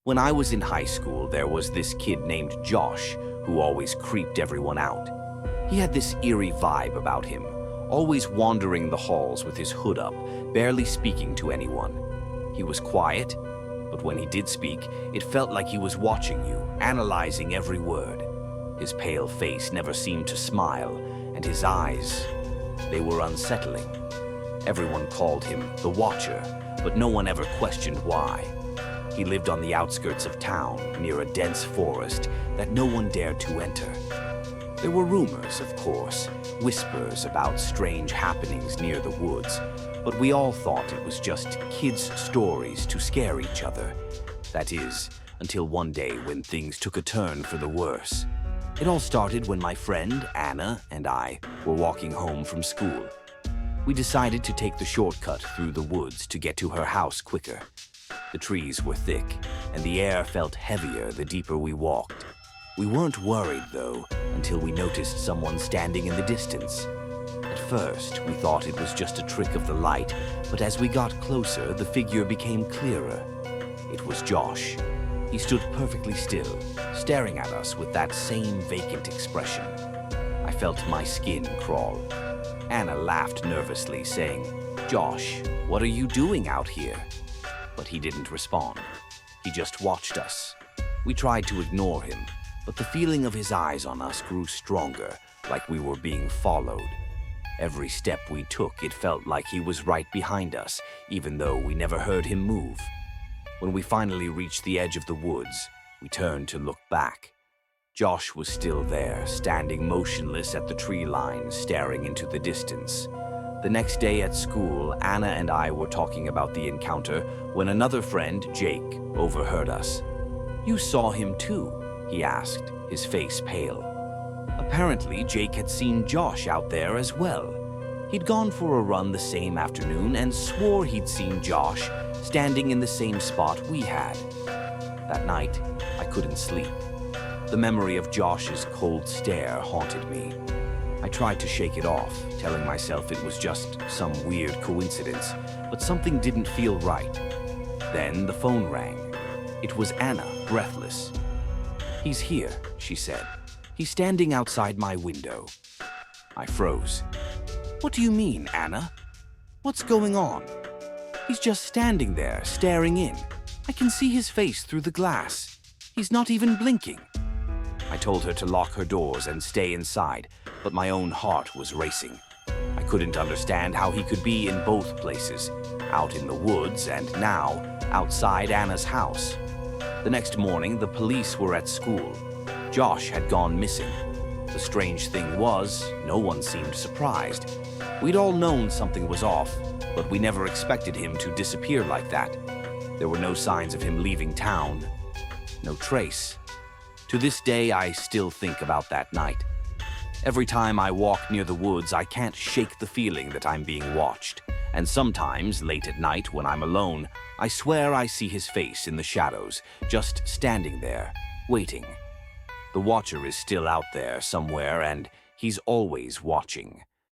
When I was in high school, there was this kid named Josh who always creeped everyone out. He had this eerie vibe about him, always wandering the halls with his hood up, barely speaking to anyone. He was quiet, but when he did speak, it felt like he was watching you, analyzing every word. His pale face never seemed to smile, and his eyes, they were unsettling. Everyone called him the Watcher, but no one ever questioned why. He lived on the outskirts of town, near a dense forest that no one dared to enter. There were rumors, of course, whispers about strange happenings near the woods, but we all thought it was just kids' stories to scare each other. That is, until one day when things took a turn for the worse. It all started when my friend, Anna, and I were walking home from school. We decided to take the shortcut through the woods to get to her house quicker. The trees were thick, and the air felt heavier the deeper we walked. We weren't worried, though, until we noticed someone standing in the distance. At first, we thought it was just a trick of the light, but as we got closer, the figure became clearer. It was Josh. He stood perfectly still, staring at us with that same vacant expression. I felt my skin crawl. Anna laughed nervously, saying, "Josh, what are you doing out here?" But he didn't respond. He just watched us. We tried to ignore him, but the feeling of his eyes on us grew stronger, like we were being followed. Every step we took, it felt like he was right behind us, even though we never heard him move. When we finally reached the edge of the woods, we turned to look back. Josh was still there, standing motionless at the tree line, staring into the distance. The next day at school, Anna and I were talking about the encounter when another friend, Jake, overheard us. "You saw him too?" he asked, his face pale. Apparently, Jake had seen Josh out there as well. He'd gone for a run the same afternoon and swore he'd seen Josh standing in the same spot we had. That night, I couldn't sleep. The memory of Josh's cold stare haunted me. I tried to shake it off, telling myself it was just some weird coincidence, but something didn't feel right. Then the phone rang. It was Anna, breathless. "He's here," she said. "He's standing outside my window." I froze. "What do you mean, Anna? What's going on?" "He's just standing there, staring in. I can see his face through the glass. He's not even blinking." I told her to lock her doors and stay inside, but my own heart was racing. I couldn't understand how he could be in both places, out in the woods and now outside Anna's house. The next morning, the police were at school. Josh had gone missing. The strange thing was, no one seemed surprised. We'd all known something was off, but we never expected him to disappear like that. There were no signs of him leaving town. No trace. To this day, I still think about that night. Every time I walk near the woods, I can't shake the feeling that I'm being watched. And sometimes, late at night when I'm alone, I swear I see his face in the shadows, just standing there, waiting. The Watcher is still out there somewhere, and he's always watching.